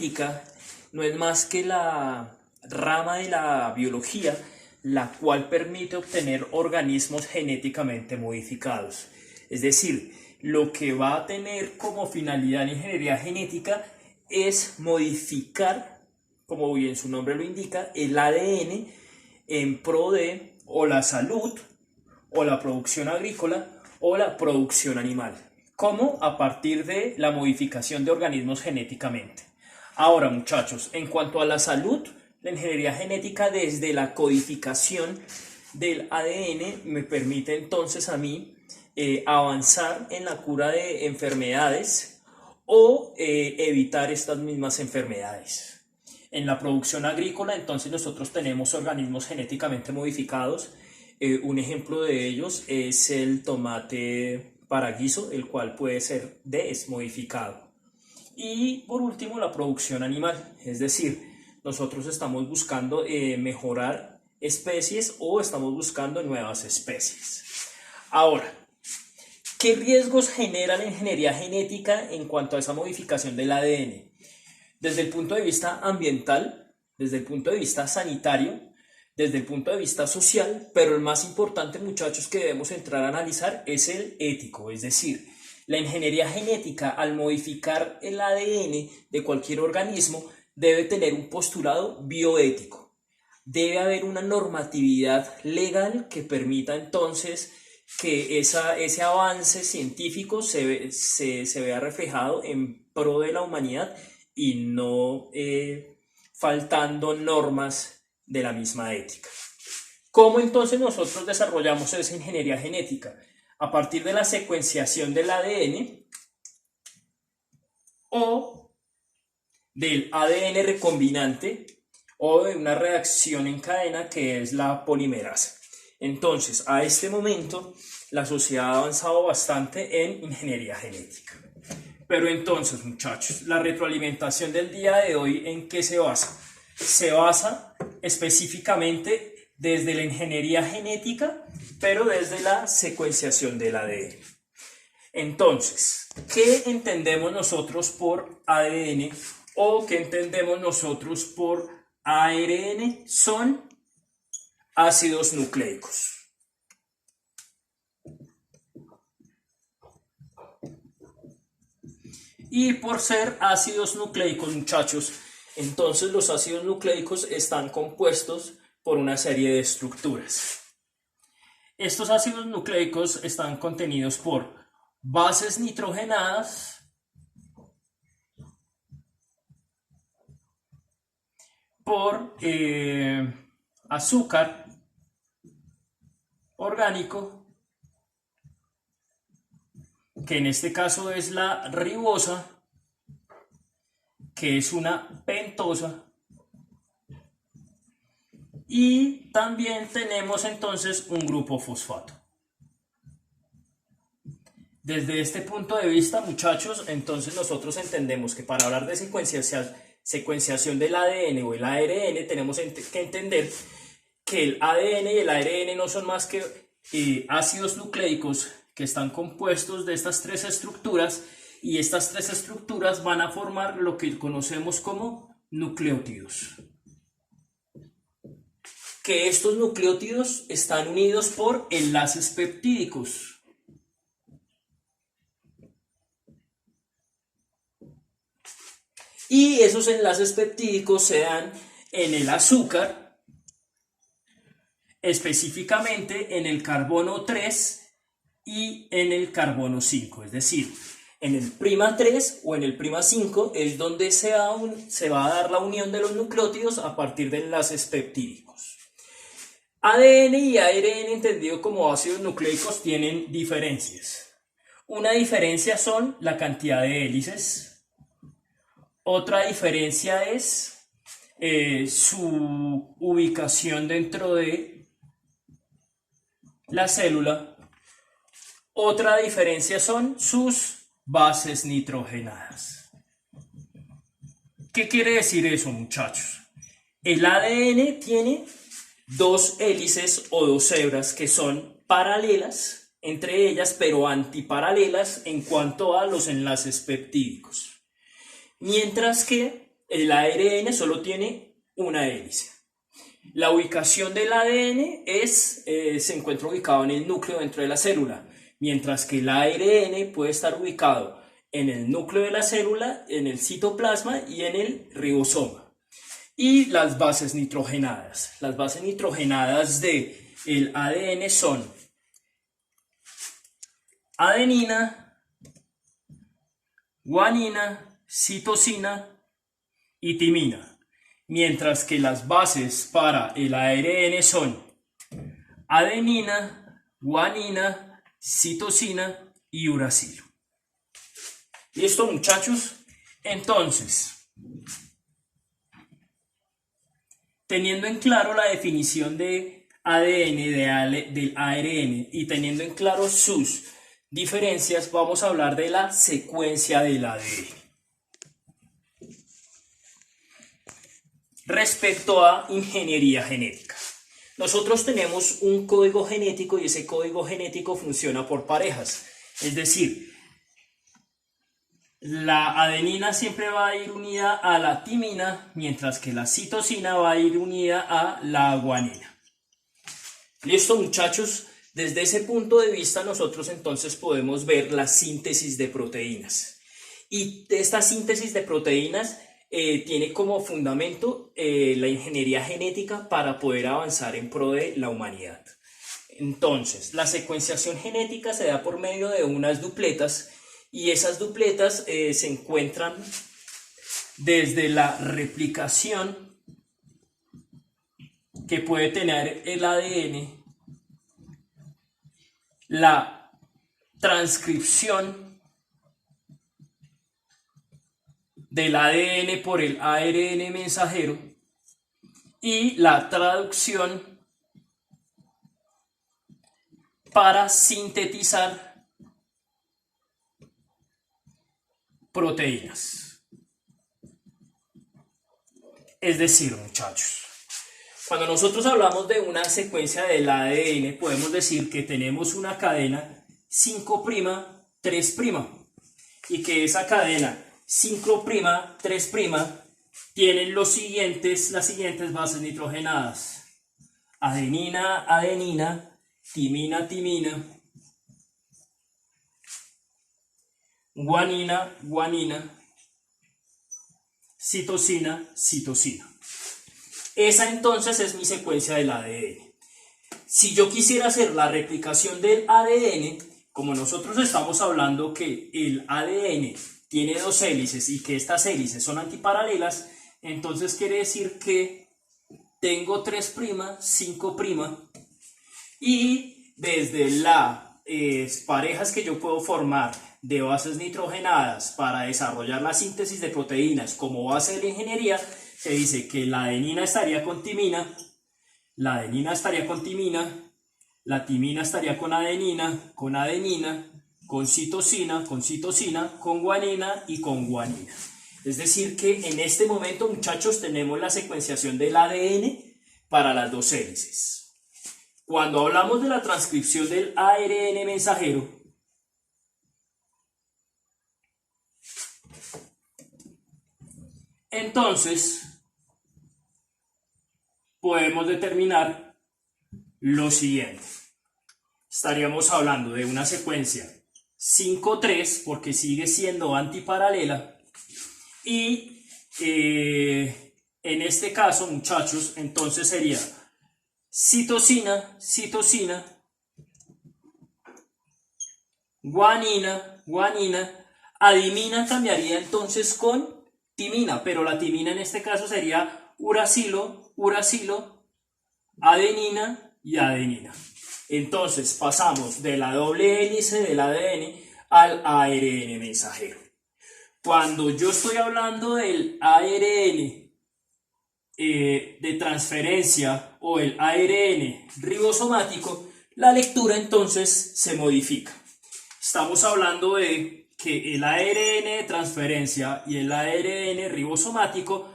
genética no es más que la rama de la biología la cual permite obtener organismos genéticamente modificados. Es decir, lo que va a tener como finalidad la ingeniería genética es modificar, como bien su nombre lo indica, el ADN en pro de o la salud, o la producción agrícola, o la producción animal. ¿Cómo? A partir de la modificación de organismos genéticamente. Ahora, muchachos, en cuanto a la salud, la ingeniería genética desde la codificación del ADN me permite entonces a mí avanzar en la cura de enfermedades o evitar estas mismas enfermedades. En la producción agrícola, entonces nosotros tenemos organismos genéticamente modificados. Un ejemplo de ellos es el tomate para guiso, el cual puede ser desmodificado. Y por último, la producción animal, es decir, nosotros estamos buscando mejorar especies o estamos buscando nuevas especies. Ahora, ¿qué riesgos genera la ingeniería genética en cuanto a esa modificación del ADN? Desde el punto de vista ambiental, desde el punto de vista sanitario, desde el punto de vista social, pero el más importante, muchachos, que debemos entrar a analizar es el ético, es decir, la ingeniería genética al modificar el ADN de cualquier organismo debe tener un postulado bioético. Debe haber una normatividad legal que permita entonces que ese avance científico se vea reflejado en pro de la humanidad y no faltando normas de la misma ética. ¿Cómo entonces nosotros desarrollamos esa ingeniería genética? A partir de la secuenciación del ADN o del ADN recombinante o de una reacción en cadena que es la polimerasa. Entonces, a este momento, la sociedad ha avanzado bastante en ingeniería genética. Pero entonces, muchachos, la retroalimentación del día de hoy, ¿en qué se basa? Se basa específicamente desde la ingeniería genética, pero desde la secuenciación del ADN. Entonces, ¿qué entendemos nosotros por ADN o qué entendemos nosotros por ARN? Son ácidos nucleicos. Y por ser ácidos nucleicos, muchachos, entonces los ácidos nucleicos están compuestos por una serie de estructuras. Estos ácidos nucleicos están contenidos por bases nitrogenadas, por azúcar orgánico, que en este caso es la ribosa, que es una pentosa, y también tenemos entonces un grupo fosfato. Desde este punto de vista, muchachos, entonces nosotros entendemos que para hablar de secuenciación del ADN o el ARN, tenemos que entender que el ADN y el ARN no son más que ácidos nucleicos que están compuestos de estas tres estructuras, y estas tres estructuras van a formar lo que conocemos como nucleótidos. Que estos nucleótidos están unidos por enlaces peptídicos. Y esos enlaces peptídicos se dan en el azúcar, específicamente en el carbono 3 y en el carbono 5, es decir, en el prima 3 o en el prima 5 es donde se va a dar la unión de los nucleótidos a partir de enlaces peptídicos. ADN y ARN, entendido como ácidos nucleicos, tienen diferencias. Una diferencia son la cantidad de hélices. Otra diferencia es su ubicación dentro de la célula. Otra diferencia son sus bases nitrogenadas. ¿Qué quiere decir eso, muchachos? El ADN tiene dos hélices o dos hebras que son paralelas entre ellas, pero antiparalelas en cuanto a los enlaces peptídicos. Mientras que El ARN solo tiene una hélice. La ubicación del ADN se encuentra ubicado en el núcleo dentro de la célula, mientras que el ARN puede estar ubicado en el núcleo de la célula, en el citoplasma y en el ribosoma. Y las bases nitrogenadas. Las bases nitrogenadas del ADN son adenina, guanina, citosina y timina. Mientras que las bases para el ARN son adenina, guanina, citosina y uracilo. ¿Listo, muchachos? Entonces, teniendo en claro la definición de ADN, del ARN y teniendo en claro sus diferencias, vamos a hablar de la secuencia del ADN. Respecto a ingeniería genética, nosotros tenemos un código genético y ese código genético funciona por parejas, es decir, la adenina siempre va a ir unida a la timina, mientras que la citosina va a ir unida a la guanina. ¿Listo, muchachos? Desde ese punto de vista nosotros entonces podemos ver la síntesis de proteínas. Y esta síntesis de proteínas tiene como fundamento la ingeniería genética para poder avanzar en pro de la humanidad. Entonces, la secuenciación genética se da por medio de unas dupletas y esas dupletas se encuentran desde la replicación que puede tener el ADN, la transcripción del ADN por el ARN mensajero y la traducción para sintetizar proteínas. Es decir, muchachos, cuando nosotros hablamos de una secuencia del ADN, podemos decir que tenemos una cadena 5', 3', y que esa cadena 5', 3' tienen las siguientes bases nitrogenadas: adenina, adenina, timina, timina, guanina, guanina, citosina, citosina. Esa entonces es mi secuencia del ADN. Si yo quisiera hacer la replicación del ADN, como nosotros estamos hablando que el ADN tiene dos hélices y que estas hélices son antiparalelas, entonces quiere decir que tengo 3', 5', y desde las parejas que yo puedo formar de bases nitrogenadas para desarrollar la síntesis de proteínas como base de la ingeniería, se dice que la adenina estaría con timina, la adenina estaría con timina, la timina estaría con adenina, con citosina, con guanina y con guanina. Es decir que en este momento, muchachos, tenemos la secuenciación del ADN para las dos hélices. Cuando hablamos de la transcripción del ARN mensajero, entonces podemos determinar lo siguiente. Estaríamos hablando de una secuencia 5', porque sigue siendo antiparalela, y en este caso, muchachos, entonces sería citosina, citosina, guanina, guanina, adenina cambiaría entonces con timina, pero la timina en este caso sería uracilo, uracilo, adenina y adenina. Entonces pasamos de la doble hélice del ADN al ARN mensajero. Cuando yo estoy hablando del ARN de transferencia o el ARN ribosomático, la lectura entonces se modifica. Estamos hablando de que el ARN de transferencia y el ARN ribosomático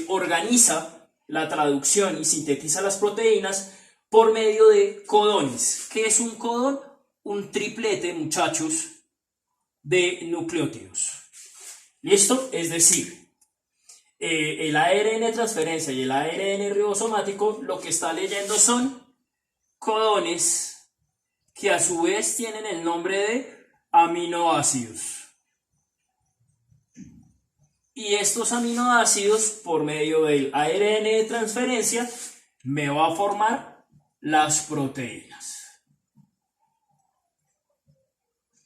organiza la traducción y sintetiza las proteínas por medio de codones. ¿Qué es un codón? Un triplete, muchachos, de nucleótidos. ¿Listo? Es decir, el ARN de transferencia y el ARN ribosomático lo que está leyendo son codones que a su vez tienen el nombre de aminoácidos. Y estos aminoácidos, por medio del ARN de transferencia, me va a formar las proteínas.